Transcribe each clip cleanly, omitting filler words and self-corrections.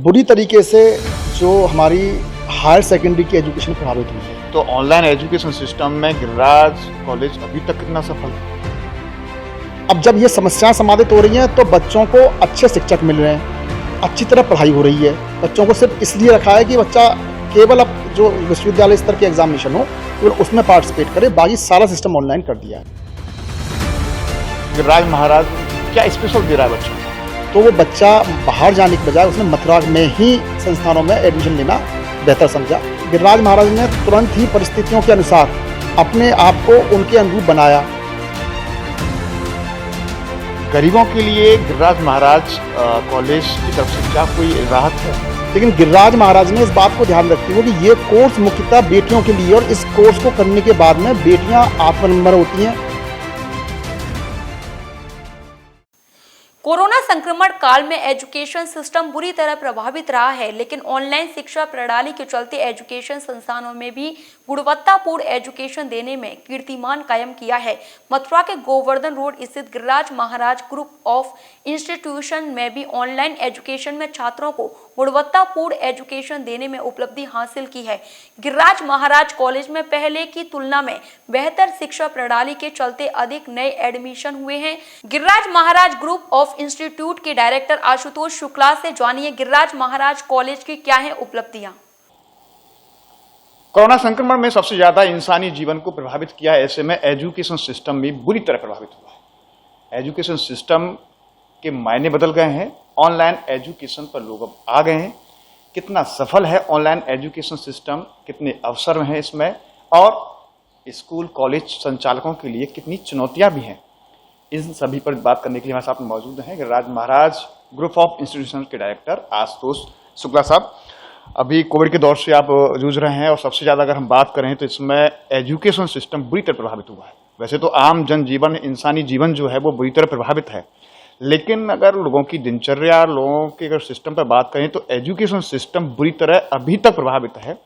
बुरी तरीके से जो हमारी हायर सेकेंडरी की एजुकेशन प्रभावित हुई है। तो ऑनलाइन एजुकेशन सिस्टम में गिरिराज कॉलेज अभी तक कितना सफल है? अब जब ये समस्याएं समाधित हो रही हैं तो बच्चों को अच्छे शिक्षक मिल रहे हैं, अच्छी तरह पढ़ाई हो रही है। बच्चों को सिर्फ इसलिए रखा है कि बच्चा केवल अब जो विश्वविद्यालय स्तर के एग्जामिनेशन हो केवल उसमें पार्टिसिपेट करे, बाकी सारा सिस्टम ऑनलाइन कर दिया है। गिरिराज महाराज क्या स्पेशल दे रहा है बच्चों को? तो वो बच्चा बाहर जाने के बजाय उसने मथुरा में ही संस्थानों में एडमिशन लेना बेहतर समझा। गिरिराज महाराज ने तुरंत ही परिस्थितियों के अनुसार अपने आप को उनके अनुरूप बनाया। गरीबों के लिए गिरिराज महाराज कॉलेज की तरफ से क्या कोई राहत है? लेकिन गिरिराज महाराज ने इस बात को ध्यान रखते हुए कि ये कोर्स मुख्यतः बेटियों के लिए, और इस कोर्स को करने के बाद में बेटियां आत्मनिर्भर होती हैं। कोरोना संक्रमण काल में एजुकेशन सिस्टम बुरी तरह प्रभावित रहा है, लेकिन ऑनलाइन शिक्षा प्रणाली के चलते एजुकेशन संस्थानों में भी गुणवत्तापूर्ण एजुकेशन देने में कीर्तिमान कायम किया है। मथुरा के गोवर्धन रोड स्थित गिरिराज महाराज ग्रुप ऑफ इंस्टीट्यूशन में भी ऑनलाइन एजुकेशन में छात्रों को गुणवत्तापूर्ण एजुकेशन देने में उपलब्धि हासिल की है। गिरिराज महाराज कॉलेज में पहले की तुलना में बेहतर शिक्षा प्रणाली के चलते अधिक नए एडमिशन हुए हैं। गिरिराज महाराज ग्रुप ऑफ इंस्टीट्यूट के डायरेक्टर आशुतोष शुक्ला से जानिए गिरिराज महाराज कॉलेज की क्या है उपलब्धियां। कोरोना संक्रमण में सबसे ज्यादा इंसानी जीवन को प्रभावित किया है, ऐसे में एजुकेशन सिस्टम भी बुरी तरह प्रभावित हुआ है। एजुकेशन सिस्टम के मायने बदल गए हैं, ऑनलाइन एजुकेशन पर लोग अब आ गए हैं। कितना सफल है ऑनलाइन एजुकेशन सिस्टम, कितने अवसर हैं इसमें, और स्कूल कॉलेज संचालकों के लिए कितनी चुनौतियां भी हैं, इन सभी पर बात करने के लिए हमारे साथ मौजूद हैं गिरिराज महाराज ग्रुप ऑफ इंस्टीट्यूशन के डायरेक्टर आशुतोष शुक्ला साहब। अभी कोविड के दौर से आप जूझ रहे हैं और सबसे ज्यादा अगर हम बात करें तो इसमें एजुकेशन सिस्टम बुरी तरह प्रभावित हुआ है। वैसे तो आम जनजीवन, इंसानी जीवन जो है वो बुरी तरह प्रभावित है, लेकिन अगर लोगों की दिनचर्या, लोगों के अगर सिस्टम पर बात करें तो एजुकेशन सिस्टम बुरी तरह अभी तक प्रभावित है।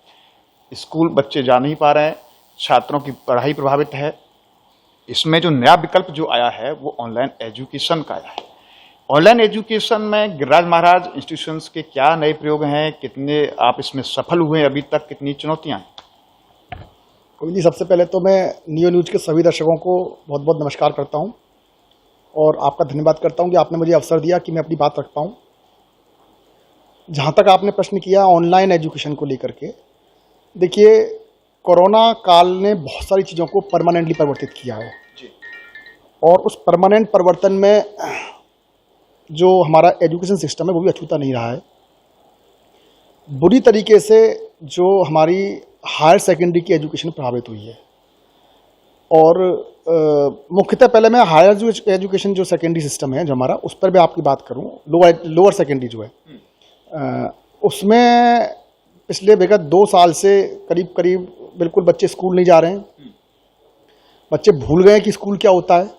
स्कूल बच्चे जा नहीं पा रहे हैं, छात्रों की पढ़ाई प्रभावित है। इसमें जो नया विकल्प जो आया है वो ऑनलाइन एजुकेशन का आया है। ऑनलाइन एजुकेशन में गिरिराज महाराज इंस्टीट्यूशंस के क्या नए प्रयोग हैं, कितने आप इसमें सफल हुए अभी तक, कितनी चुनौतियां हैं? कोई नहीं, सबसे पहले तो मैं नियो न्यूज के सभी दर्शकों को बहुत बहुत नमस्कार करता हूं और आपका धन्यवाद करता हूं कि आपने मुझे अवसर दिया कि मैं अपनी बात रख पाऊं। जहां तक आपने प्रश्न किया ऑनलाइन एजुकेशन को लेकर के, देखिए कोरोना काल ने बहुत सारी चीज़ों को परमानेंटली परिवर्तित किया है और उस परमानेंट परिवर्तन में जो हमारा एजुकेशन सिस्टम है वो भी अछूता नहीं रहा है। बुरी तरीके से जो हमारी हायर सेकेंडरी की एजुकेशन प्रभावित हुई है और मुख्यतः पहले मैं हायर एजुकेशन जो सेकेंडरी सिस्टम है जो हमारा, उस पर भी आपकी बात करूं, लोअर सेकेंडरी जो है उसमें पिछले विगत 2 साल से करीब करीब बिल्कुल बच्चे स्कूल नहीं जा रहे हैं। बच्चे भूल गए कि स्कूल क्या होता है।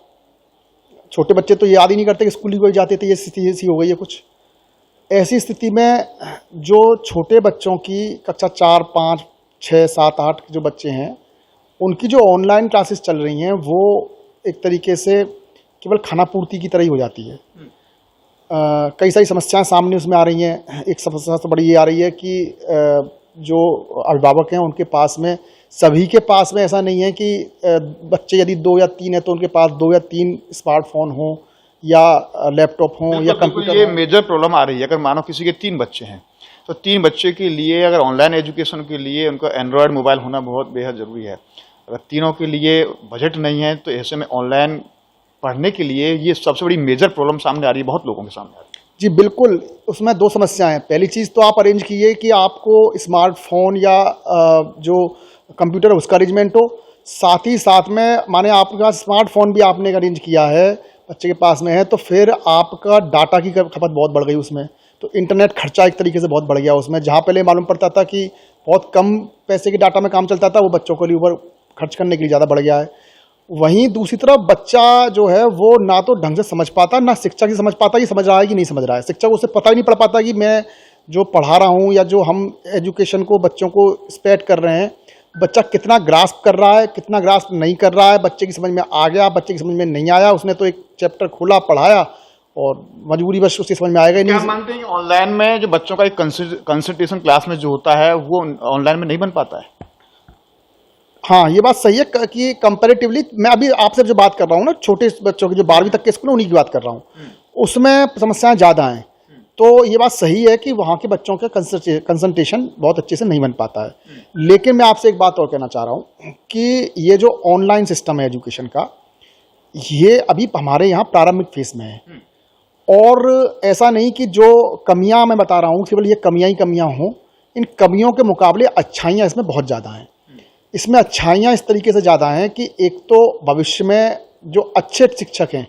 छोटे बच्चे तो याद ही नहीं करते कि स्कूल ही कोई जाते थे। ये स्थिति ऐसी हो गई है कुछ। ऐसी स्थिति में जो छोटे बच्चों की कक्षा 4, 5, 6, 7, 8 जो बच्चे हैं उनकी जो ऑनलाइन क्लासेस चल रही हैं वो एक तरीके से केवल खाना पूर्ति की तरह ही हो जाती है। कई सारी समस्याएं सामने उसमें आ रही हैं। एक समस्या तो बड़ी ये आ रही है कि जो अभिभावक हैं उनके पास में, सभी के पास में ऐसा नहीं है कि बच्चे यदि 2 या 3 है तो उनके पास 2 या 3 स्मार्टफोन हो या लैपटॉप हो या कंप्यूटर। ये मेजर प्रॉब्लम आ रही है। अगर मानो किसी के 3 बच्चे हैं तो 3 बच्चे के लिए अगर ऑनलाइन एजुकेशन के लिए उनको एंड्रॉयड मोबाइल होना बहुत बेहद जरूरी है। अगर तीनों के लिए बजट नहीं है तो ऐसे में ऑनलाइन पढ़ने के लिए ये सबसे बड़ी मेजर प्रॉब्लम सामने आ रही है, बहुत लोगों के सामने आ रही है। जी बिल्कुल, उसमें 2 समस्याएं हैं। पहली चीज़ तो आप अरेंज कीजिए कि आपको स्मार्टफोन या जो कंप्यूटर है उसका अरेंजमेंट हो, साथ ही साथ में माने आपका स्मार्टफोन भी आपने अरेंज किया है, बच्चे के पास में है, तो फिर आपका डाटा की खपत बहुत बढ़ गई उसमें। तो इंटरनेट खर्चा एक तरीके से बहुत बढ़ गया उसमें। जहाँ पहले मालूम पड़ता था कि बहुत कम पैसे के डाटा में काम चलता था, वो बच्चों के लिए ऊपर खर्च करने के लिए ज़्यादा बढ़ गया है। वहीं दूसरी तरफ बच्चा जो है वो ना तो ढंग से समझ पाता, ना शिक्षक ही समझ पाता कि समझ रहा है कि नहीं समझ रहा है। शिक्षक उसे पता ही नहीं पड़ पाता कि मैं जो पढ़ा रहा हूँ या जो हम एजुकेशन को बच्चों को स्प्रेड कर रहे हैं, बच्चा कितना ग्रास्प कर रहा है, कितना ग्रास्प नहीं कर रहा है, बच्चे की समझ में आ गया, बच्चे की समझ में नहीं आया, उसने तो एक चैप्टर खोला, पढ़ाया और मजबूरी बस उससे समझ में आएगा ही क्या नहीं। मानते हैं कि ऑनलाइन में जो बच्चों का एक कंसंट्रेशन क्लास में जो होता है वो ऑनलाइन में नहीं बन पाता है? हाँ, ये बात सही है कि कंपैरेटिवली मैं अभी आपसे जो बात कर रहा हूँ ना, छोटे बच्चों की जो 12वीं तक के स्कूल है उन्हीं की बात कर रहा हूँ, उसमें समस्याएं ज़्यादा हैं। तो ये बात सही है कि वहाँ के बच्चों का कंसंट्रेशन बहुत अच्छे से नहीं बन पाता है। लेकिन मैं आपसे एक बात और कहना चाह रहा हूँ कि ये जो ऑनलाइन सिस्टम है एजुकेशन का, ये अभी हमारे यहाँ प्रारंभिक फेज में है। और ऐसा नहीं कि जो कमियां मैं बता रहा हूँ केवल ये कमियां ही कमियां हों, इन कमियों के मुकाबले अच्छाइयाँ इसमें बहुत ज़्यादा हैं। इसमें अच्छाइयाँ इस तरीके से ज़्यादा हैं कि एक तो भविष्य में जो अच्छे शिक्षक हैं,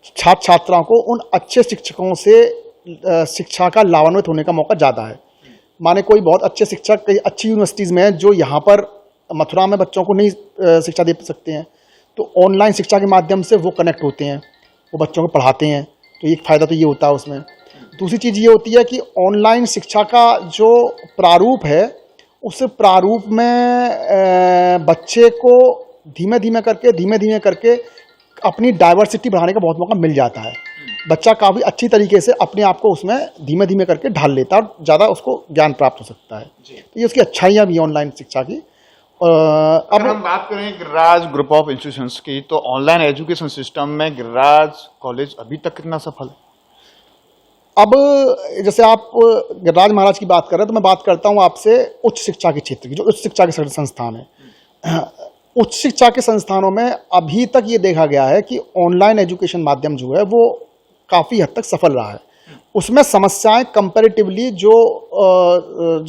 छात्र छात्राओं को उन अच्छे शिक्षकों से शिक्षा का लाभान्वित होने का मौका ज़्यादा है। माने कोई बहुत अच्छे शिक्षक कई अच्छी यूनिवर्सिटीज़ में हैं जो यहाँ पर मथुरा में बच्चों को नहीं शिक्षा दे सकते हैं, तो ऑनलाइन शिक्षा के माध्यम से वो कनेक्ट होते हैं, वो बच्चों को पढ़ाते हैं। तो एक फ़ायदा तो ये होता है उसमें। दूसरी चीज़ ये होती है कि ऑनलाइन शिक्षा का जो प्रारूप है, उस प्रारूप में बच्चे को धीमे धीमे करके अपनी डाइवर्सिटी बढ़ाने का बहुत मौका मिल जाता है। बच्चा काफ़ी अच्छी तरीके से अपने आप को उसमें धीमे धीमे करके ढाल लेता है और ज़्यादा उसको ज्ञान प्राप्त हो सकता है। तो ये उसकी अच्छाइयाँ भी ऑनलाइन शिक्षा की। अब हम बात करें गिरिराज ग्रुप ऑफ इंस्टीट्यूशंस की, तो ऑनलाइन एजुकेशन सिस्टम में गिरिराज कॉलेज अभी तक कितना सफल है? अब जैसे आप गिरिराज महाराज की बात कर रहे हैं, तो मैं बात करता हूं आपसे उच्च शिक्षा के क्षेत्र की, जो उच्च शिक्षा के संस्थान है। उच्च शिक्षा के संस्थानों में अभी तक ये देखा गया है कि ऑनलाइन एजुकेशन माध्यम जो है वो काफ़ी हद तक सफल रहा है। उसमें समस्याएं कंपैरेटिवली जो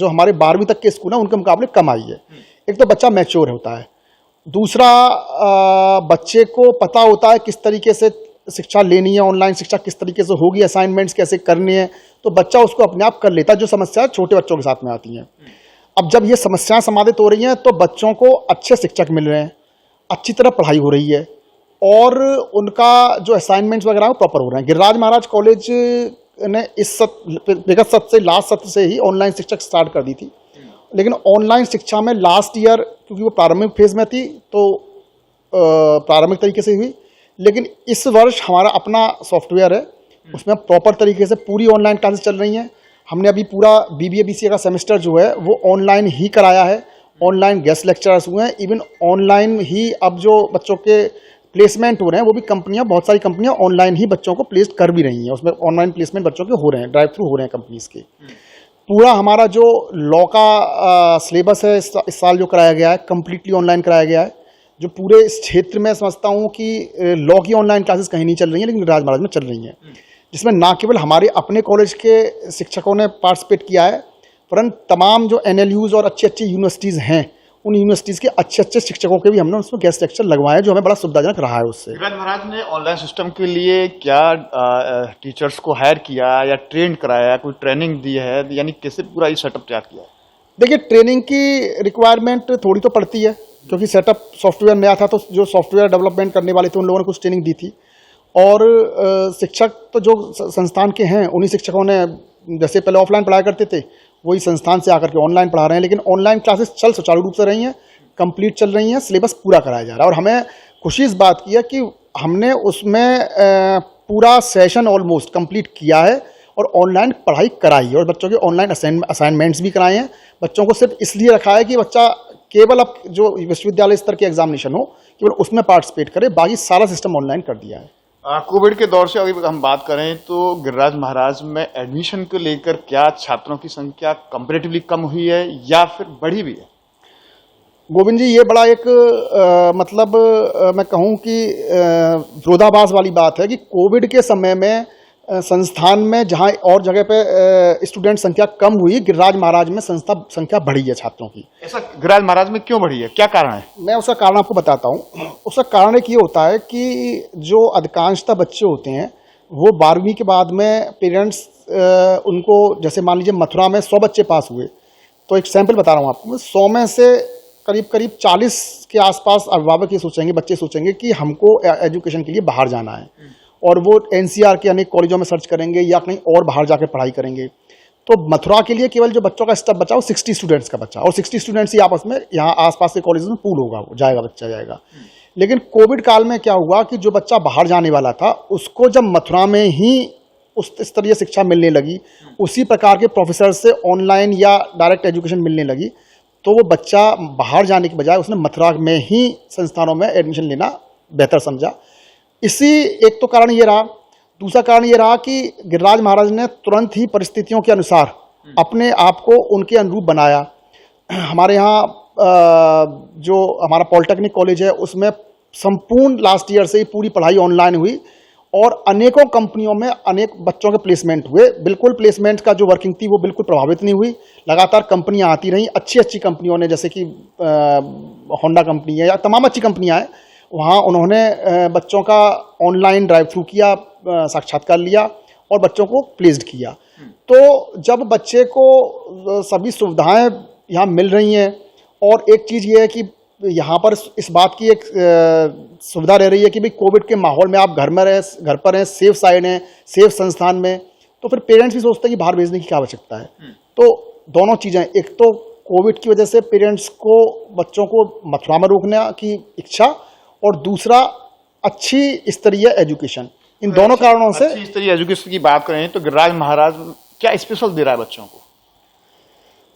हमारे 12वीं तक के स्कूल हैं उनके मुकाबले कम आई है। एक तो बच्चा मैच्योर होता है, दूसरा बच्चे को पता होता है किस तरीके से शिक्षा लेनी है, ऑनलाइन शिक्षा किस तरीके से होगी, असाइनमेंट्स कैसे करनी है, तो बच्चा उसको अपने आप कर लेता है, जो समस्या छोटे बच्चों के साथ में आती हैं। अब जब ये समस्याएं समाधित हो रही हैं तो बच्चों को अच्छे शिक्षक मिल रहे हैं, अच्छी तरह पढ़ाई हो रही है और उनका जो असाइनमेंट्स वगैरह वो प्रॉपर हो रहे हैं। गिरिराज महाराज कॉलेज ने इस विगत सत्र से लास्ट सत्र से ही ऑनलाइन शिक्षक स्टार्ट कर दी थी, लेकिन ऑनलाइन शिक्षा में लास्ट ईयर क्योंकि वो प्रारंभिक फेज में थी तो प्रारंभिक तरीके से हुई, लेकिन इस वर्ष हमारा अपना सॉफ्टवेयर है, उसमें प्रॉपर तरीके से पूरी ऑनलाइन क्लासेस चल रही हैं। हमने अभी पूरा BBA BCA का सेमेस्टर जो है वो ऑनलाइन ही कराया है, ऑनलाइन गेस्ट लेक्चरर्स हुए हैं, इवन ऑनलाइन ही अब जो बच्चों के प्लेसमेंट हो रहे हैं वो भी कंपनियां, बहुत सारी कंपनियां ऑनलाइन ही बच्चों को प्लेस कर भी रही हैं, उसमें ऑनलाइन प्लेसमेंट बच्चों के हो रहे हैं, ड्राइव थ्रू हो रहे हैं कंपनीज के। पूरा हमारा जो लॉ का सिलेबस है इस साल जो कराया गया है कंप्लीटली ऑनलाइन कराया गया है, जो पूरे इस क्षेत्र में समझता हूँ कि लॉ की ऑनलाइन क्लासेस कहीं नहीं चल रही हैं, लेकिन गिरिराज महाराज में चल रही हैं, जिसमें ना केवल हमारे अपने कॉलेज के शिक्षकों ने पार्टिसिपेट किया है, परंतु तमाम जो NLUs और अच्छी अच्छी यूनिवर्सिटीज़ हैं उन यूनिवर्सिटीज़ के अच्छे अच्छे शिक्षकों के भी हमने उसमें गेस्ट लेक्चर लगवाए, जो हमें बड़ा सुविधाजनक रहा है उससे। गिरिराज महाराज ने ऑनलाइन सिस्टम के लिए क्या टीचर्स को हायर किया या ट्रेन कराया, कोई ट्रेनिंग दी है, यानी कैसे पूरा ये सेटअप तैयार किया है? देखिए, ट्रेनिंग की रिक्वायरमेंट थोड़ी तो पड़ती है क्योंकि सेटअप सॉफ्टवेयर नया था, तो जो सॉफ्टवेयर डेवलपमेंट करने वाले थे उन लोगों ने कुछ ट्रेनिंग दी थी। और शिक्षक तो जो संस्थान के हैं उन्हीं शिक्षकों ने, जैसे पहले ऑफलाइन पढ़ाया करते थे वही संस्थान से आकर के ऑनलाइन पढ़ा रहे हैं, लेकिन ऑनलाइन क्लासेस चल सुचारू रूप से रही हैं, कंप्लीट चल रही हैं, सिलेबस पूरा कराया जा रहा है। और हमें खुशी इस बात की है कि हमने उसमें पूरा सेशन ऑलमोस्ट कंप्लीट किया है और ऑनलाइन पढ़ाई कराई है और बच्चों के ऑनलाइन असाइनमेंट्स भी कराए हैं। बच्चों को सिर्फ इसलिए रखा है कि बच्चा केवल अब जो विश्वविद्यालय स्तर के एग्जामिनेशन हो केवल उसमें पार्टिसिपेट करे, बाकी सारा सिस्टम ऑनलाइन कर दिया है। कोविड के दौर से अभी हम बात करें तो गिरिराज महाराज में एडमिशन को लेकर क्या छात्रों की संख्या कंपैरेटिवली कम हुई है या फिर बढ़ी भी है? गोविंद जी, ये बड़ा एक मैं कहूँ कि विरोधाभास वाली बात है कि कोविड के समय में संस्थान में जहाँ और जगह पे स्टूडेंट संख्या कम हुई, गिरिराज महाराज में संख्या बढ़ी है छात्रों की। ऐसा गिरिराज महाराज में क्यों बढ़ी है, क्या कारण है? मैं उसका कारण आपको बताता हूँ। उसका कारण एक ये होता है कि जो अधिकांशतः बच्चे होते हैं वो 12वीं के बाद में पेरेंट्स उनको, जैसे मान लीजिए मथुरा में 100 बच्चे पास हुए, तो एक सैंपल बता रहा हूँ आपको, 100 में से करीब 40 के आसपास अभिभावक ये सोचेंगे, बच्चे सोचेंगे कि हमको एजुकेशन के लिए बाहर जाना है और वो NCR के अनेक कॉलेजों में सर्च करेंगे या कहीं और बाहर जाकर पढ़ाई करेंगे। तो मथुरा के लिए केवल जो बच्चों का स्टफ बचा वो 60 स्टूडेंट्स का बचा और 60 स्टूडेंट्स ही आपस में यहाँ आसपास के कॉलेज में पूल होगा, वो जाएगा, बच्चा जाएगा। लेकिन कोविड काल में क्या हुआ कि जो बच्चा बाहर जाने वाला था उसको जब मथुरा में ही उस स्तरीय शिक्षा मिलने लगी, उसी प्रकार के प्रोफेसर से ऑनलाइन या डायरेक्ट एजुकेशन मिलने लगी, तो वो बच्चा बाहर जाने के बजाय उसने मथुरा में ही संस्थानों में एडमिशन लेना बेहतर समझा। इसी एक तो कारण ये रहा। दूसरा कारण ये रहा कि गिरिराज महाराज ने तुरंत ही परिस्थितियों के अनुसार अपने आप को उनके अनुरूप बनाया। हमारे यहाँ जो हमारा पॉलिटेक्निक कॉलेज है उसमें संपूर्ण लास्ट ईयर से ही पूरी पढ़ाई ऑनलाइन हुई और अनेकों कंपनियों में अनेक बच्चों के प्लेसमेंट हुए। बिल्कुल प्लेसमेंट का जो वर्किंग थी वो बिल्कुल प्रभावित नहीं हुई। लगातार कंपनियां आती रहीं, अच्छी अच्छी कंपनियों ने, जैसे कि होंडा कंपनी है या तमाम अच्छी कंपनियां हैं, वहाँ उन्होंने बच्चों का ऑनलाइन ड्राइव थ्रू किया, साक्षात्कार लिया और बच्चों को प्लेस्ड किया। तो जब बच्चे को सभी सुविधाएं यहाँ मिल रही हैं और एक चीज़ ये है कि यहाँ पर इस बात की एक सुविधा रह रही है कि भाई कोविड के माहौल में आप घर पर हैं, सेफ साइड हैं, सेफ संस्थान में, तो फिर पेरेंट्स भी सोचते हैं कि बाहर भेजने की क्या आवश्यकता है। तो दोनों चीज़ें, एक तो कोविड की वजह से पेरेंट्स को बच्चों को मथुरा में रोकने की इच्छा और दूसरा अच्छी स्तरीय एजुकेशन, इन दोनों कारणों से। अच्छी स्तरीय एजुकेशन की बात करें तो गिरिराज महाराज क्या स्पेशल दे रहा है बच्चों को?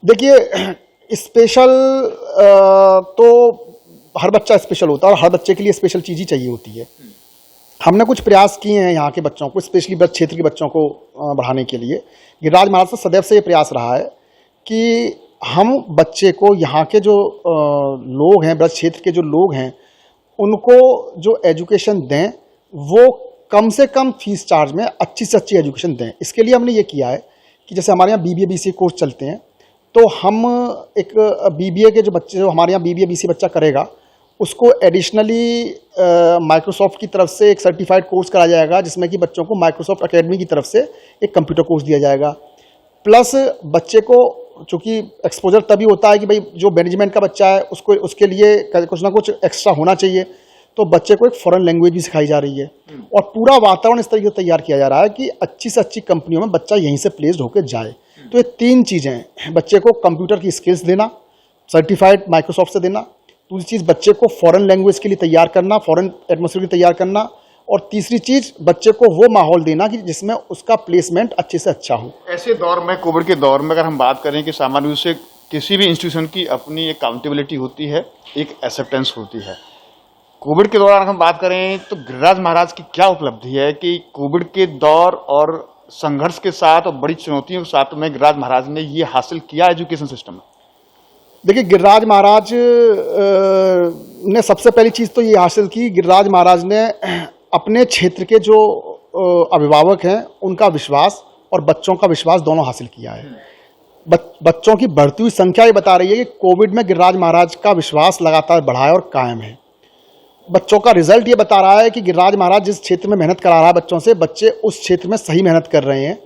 देखिए, स्पेशल तो हर बच्चा स्पेशल होता है और हर बच्चे के लिए स्पेशल चीज़ ही चाहिए होती है। हमने कुछ प्रयास किए हैं यहाँ के बच्चों को, स्पेशली ब्रज क्षेत्र के बच्चों को बढ़ाने के लिए। गिरिराज महाराज का सदैव से ये प्रयास रहा है कि हम बच्चे को, यहाँ के जो लोग हैं, ब्रज क्षेत्र के जो लोग हैं, उनको जो एजुकेशन दें वो कम से कम फीस चार्ज में अच्छी से अच्छी एजुकेशन दें। इसके लिए हमने ये किया है कि जैसे हमारे यहाँ BBA BCA कोर्स चलते हैं, तो हम एक BBA के जो बच्चे, जो हमारे यहाँ BBA BCA बच्चा करेगा, उसको एडिशनली माइक्रोसॉफ्ट की तरफ से एक सर्टिफाइड कोर्स कराया जाएगा, जिसमें कि बच्चों को माइक्रोसॉफ्ट एकेडमी की तरफ से एक कंप्यूटर कोर्स दिया जाएगा। प्लस बच्चे को, चूँकि एक्सपोजर तभी होता है कि भाई जो मैनेजमेंट का बच्चा है उसको, उसके लिए कुछ ना कुछ एक्स्ट्रा होना चाहिए, तो बच्चे को एक फॉरेन लैंग्वेज भी सिखाई जा रही है और पूरा वातावरण इस तरीके से तैयार किया जा रहा है कि अच्छी से अच्छी कंपनियों में बच्चा यहीं से प्लेस्ड होकर जाए। तो ये तीन चीज़ें, बच्चे को कंप्यूटर की स्किल्स देना, सर्टिफाइड माइक्रोसॉफ्ट से देना, दूसरी चीज़ बच्चे को फॉरेन लैंग्वेज के लिए तैयार करना, फॉरेन एटमॉस्फेयर के लिए तैयार करना, और तीसरी चीज़ बच्चे को वो माहौल देना कि जिसमें उसका प्लेसमेंट अच्छे से अच्छा हो। ऐसे दौर में, कोविड के दौर में, अगर हम बात करें कि सामान्य रूप से किसी भी इंस्टीट्यूशन की अपनी एक अकाउंटेबिलिटी होती है, एक एक्सेप्टेंस होती है। कोविड के दौरान हम बात करें तो गिरिराज महाराज की क्या उपलब्धि है कि कोविड के दौर और संघर्ष के साथ और बड़ी चुनौतियों के साथ में गिरिराज महाराज ने ये हासिल किया एजुकेशन सिस्टम में? देखिए, गिरिराज महाराज ने सबसे पहली चीज़ तो ये हासिल की, गिरिराज महाराज ने अपने क्षेत्र के जो अभिभावक हैं उनका विश्वास और बच्चों का विश्वास दोनों हासिल किया है। बच्चों की बढ़ती हुई संख्या ये बता रही है कि कोविड में गिरिराज महाराज का विश्वास लगातार बढ़ा है और कायम है। बच्चों का रिजल्ट ये बता रहा है कि गिरिराज महाराज जिस क्षेत्र में मेहनत करा रहा है बच्चों से, बच्चे उस क्षेत्र में सही मेहनत कर रहे हैं।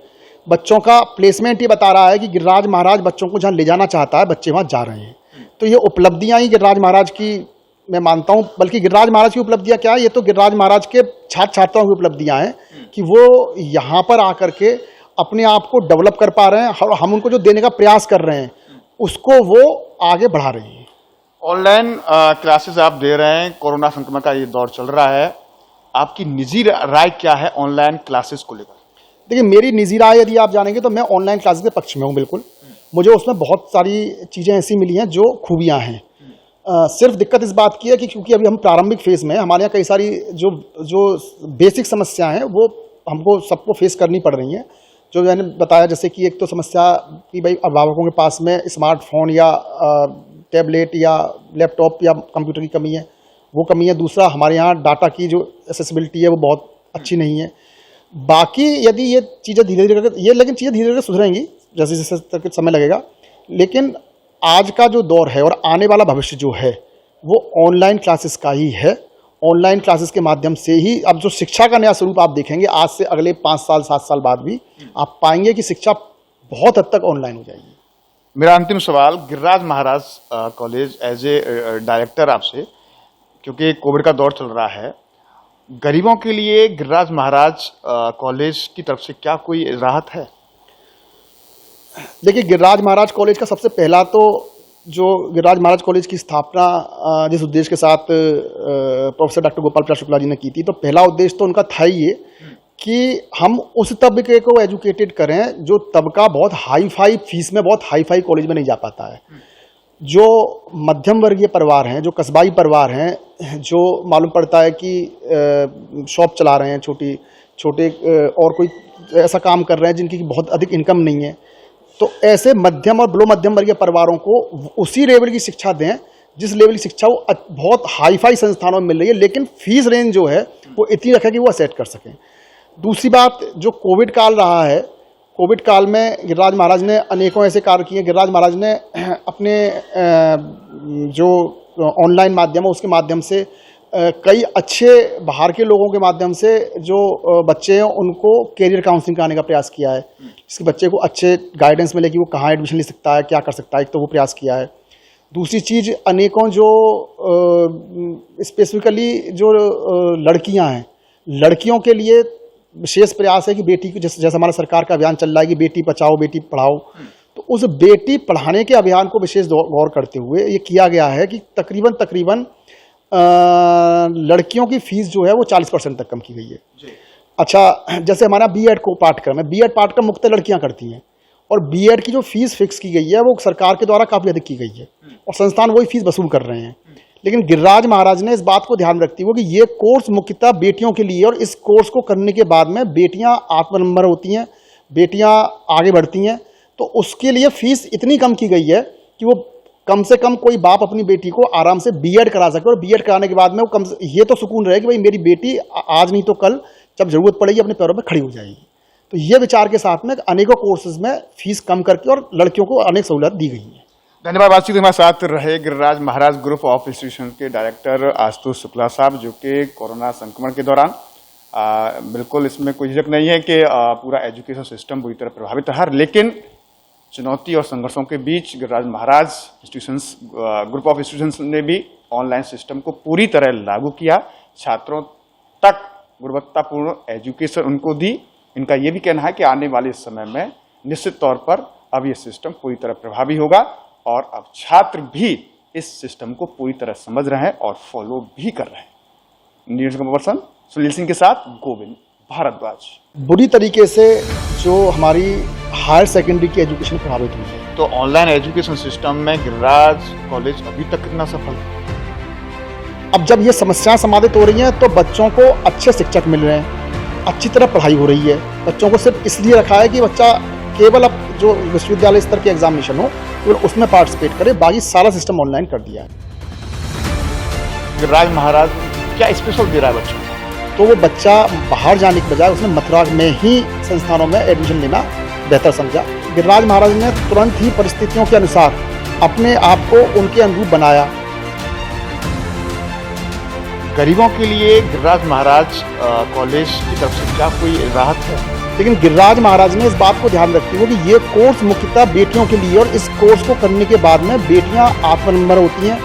बच्चों का प्लेसमेंट ये बता रहा है कि गिरिराज महाराज बच्चों को जहाँ ले जाना चाहता है, बच्चे वहाँ जा रहे हैं। तो ये उपलब्धियाँ ही गिरिराज महाराज की मैं मानता हूँ, बल्कि गिरिराज महाराज की उपलब्धियाँ क्या है, ये तो गिरिराज महाराज के छात्र छात्राओं की उपलब्धियाँ हैं कि वो यहाँ पर आकर के अपने आप को डेवलप कर पा रहे हैं और हम उनको जो देने का प्रयास कर रहे हैं उसको वो आगे बढ़ा रहे हैं। ऑनलाइन क्लासेस आप दे रहे हैं, कोरोना संक्रमण का ये दौर चल रहा है, आपकी निजी राय क्या है ऑनलाइन क्लासेस को लेकर? देखिए, मेरी निजी राय यदि आप जानेंगे तो मैं ऑनलाइन क्लासेस के पक्ष में हूँ। बिल्कुल, मुझे उसमें बहुत सारी चीज़ें ऐसी मिली हैं जो खूबियाँ हैं। सिर्फ दिक्कत इस बात की है कि क्योंकि अभी हम प्रारंभिक फेज़ में, हमारे यहाँ कई सारी जो बेसिक समस्याएं हैं वो हमको सबको फेस करनी पड़ रही हैं। जो मैंने बताया, जैसे कि एक तो समस्या कि भाई अभिभावकों के पास में स्मार्टफोन या टैबलेट या लैपटॉप या कंप्यूटर की कमी है, वो कमी है। दूसरा, हमारे यहाँ डाटा की जो एक्सेसिबिलिटी है वो बहुत अच्छी नहीं है। बाकी यदि ये चीज़ें धीरे धीरे करके लेकिन चीज़ें धीरे धीरे सुधरेंगी, जैसे जैसे समय लगेगा। लेकिन आज का जो दौर है और आने वाला भविष्य जो है वो ऑनलाइन क्लासेस का ही है। ऑनलाइन क्लासेस के माध्यम से ही अब जो शिक्षा का नया स्वरूप आप देखेंगे, आज से अगले 5 साल 7 साल बाद भी आप पाएंगे कि शिक्षा बहुत हद तक ऑनलाइन हो जाएगी। मेरा अंतिम सवाल, गिरिराज महाराज कॉलेज एज ए डायरेक्टर आपसे, क्योंकि कोविड का दौर चल रहा है, गरीबों के लिए गिरिराज महाराज कॉलेज की तरफ से क्या कोई राहत है? देखिए, गिरिराज महाराज कॉलेज का सबसे पहला तो जो गिरिराज महाराज कॉलेज की स्थापना जिस उद्देश्य के साथ प्रोफेसर डॉक्टर गोपाल प्रसाद शुक्ला जी ने की थी, तो पहला उद्देश्य तो उनका था ही ये कि हम उस तबके को एजुकेटेड करें जो तबका बहुत हाई फाई फीस में, बहुत हाई फाई कॉलेज में नहीं जा पाता है। जो मध्यम वर्गीय परिवार हैं, जो कस्बाई परिवार हैं, जो मालूम पड़ता है कि शॉप चला रहे हैं, छोटे और कोई ऐसा काम कर रहे हैं जिनकी बहुत अधिक इनकम नहीं है, तो ऐसे मध्यम और बिलो मध्यम वर्गीय परिवारों को उसी लेवल की शिक्षा दें जिस लेवल की शिक्षा वो बहुत हाई फाई संस्थानों में मिल रही है, लेकिन फीस रेंज जो है वो इतनी रखे कि वो असेट कर सकें। दूसरी बात, जो कोविड काल रहा है, कोविड काल में गिरिराज महाराज ने अनेकों ऐसे कार्य किए। गिरिराज महाराज ने अपने जो ऑनलाइन माध्यम है उसके माध्यम से कई अच्छे बाहर के लोगों के माध्यम से जो बच्चे हैं उनको कैरियर काउंसलिंग कराने का प्रयास किया है, जिसके बच्चे को अच्छे गाइडेंस मिले कि वो कहाँ एडमिशन ले सकता है, क्या कर सकता है, एक तो वो प्रयास किया है। दूसरी चीज़, अनेकों जो स्पेसिफिकली जो लड़कियां हैं, लड़कियों के लिए विशेष प्रयास है कि बेटी को, जैसे हमारा सरकार का अभियान चल रहा है कि बेटी बचाओ बेटी पढ़ाओ, तो उस बेटी पढ़ाने के अभियान को विशेष गौर करते हुए ये किया गया है कि तकरीबन लड़कियों की फीस जो है वो 40% तक कम की गई है। अच्छा, जैसे हमारा बीएड को पाठ्यक्रम है, बीएड पाठ्यक्रम मुख्यतः लड़कियां करती हैं और बीएड की जो फीस फिक्स की गई है वो सरकार के द्वारा काफ़ी अधिक की गई है और संस्थान वही फीस वसूल कर रहे हैं। लेकिन गिरिराज महाराज ने इस बात को ध्यान रखते हुए कि ये कोर्स मुख्यतः बेटियों के लिए, और इस कोर्स को करने के बाद में बेटियां आत्मनिर्भर होती हैं, बेटियां आगे बढ़ती हैं, तो उसके लिए फीस इतनी कम की गई है कि वो कम से कम कोई बाप अपनी बेटी को आराम से बीएड करा सके और बीएड कराने के बाद में वो ये तो सुकून रहे कि भाई मेरी बेटी आज नहीं तो कल जब जरूरत पड़ेगी अपने पैरों पर खड़ी हो जाएगी। तो ये विचार के साथ में अनेकों कोर्सेज में फीस कम करके और लड़कियों को अनेक सहूलत दी गई है। धन्यवाद। बातचीत हमारे साथ रहे गिरिराज महाराज ग्रुप ऑफ इंस्टीट्यूशन के डायरेक्टर आशुतोष शुक्ला साहब, जो कि कोरोना संक्रमण के दौरान बिल्कुल इसमें कोई झिझक नहीं है कि पूरा एजुकेशन सिस्टम बुरी तरह प्रभावित रहा, लेकिन चुनौती और संघर्षों के बीच गिरिराज महाराज इंस्टीट्यूशंस ग्रुप ऑफ इंस्टीट्यूशंस ने भी ऑनलाइन सिस्टम को पूरी तरह लागू किया, छात्रों तक गुणवत्तापूर्ण एजुकेशन उनको दी। इनका ये भी कहना है कि आने वाले समय में निश्चित तौर पर अब ये सिस्टम पूरी तरह प्रभावी होगा और अब छात्र भी इस सिस्टम को पूरी तरह समझ रहे हैं और फॉलो भी कर रहे हैं। न्यूज पर्सन सुनील सिंह के साथ गोविंद भारद्वाज। बुरी तरीके से जो हमारी हायर सेकेंडरी की एजुकेशन प्रभावित हुई है, तो ऑनलाइन एजुकेशन सिस्टम में गिरिराज कॉलेज अभी तक कितना सफल है? अब जब ये समस्याएं समाधित हो रही हैं तो बच्चों को अच्छे शिक्षक मिल रहे हैं, अच्छी तरह पढ़ाई हो रही है। बच्चों को सिर्फ इसलिए रखा है कि बच्चा केवल अब जो विश्वविद्यालय स्तर के एग्जामिनेशन हो केवल उसमें पार्टिसिपेट करे, बाकी सारा सिस्टम ऑनलाइन कर दिया है। गिरिराज महाराज क्या स्पेशल दे रहा है बच्चों? तो वो बच्चा बाहर जाने के बजाय उसने मथुरा में ही संस्थानों में एडमिशन लेना बेहतर समझा। गिरिराज महाराज ने तुरंत ही परिस्थितियों के अनुसार अपने आप को उनके अनुरूप बनाया। गरीबों के लिए गिरिराज महाराज कॉलेज की तरफ से क्या कोई राहत है? लेकिन गिरिराज महाराज ने इस बात को ध्यान रखते हुए कि ये कोर्स मुख्यतः बेटियों के लिए, और इस कोर्स को करने के बाद में बेटियां आत्मनिर्भर होती हैं,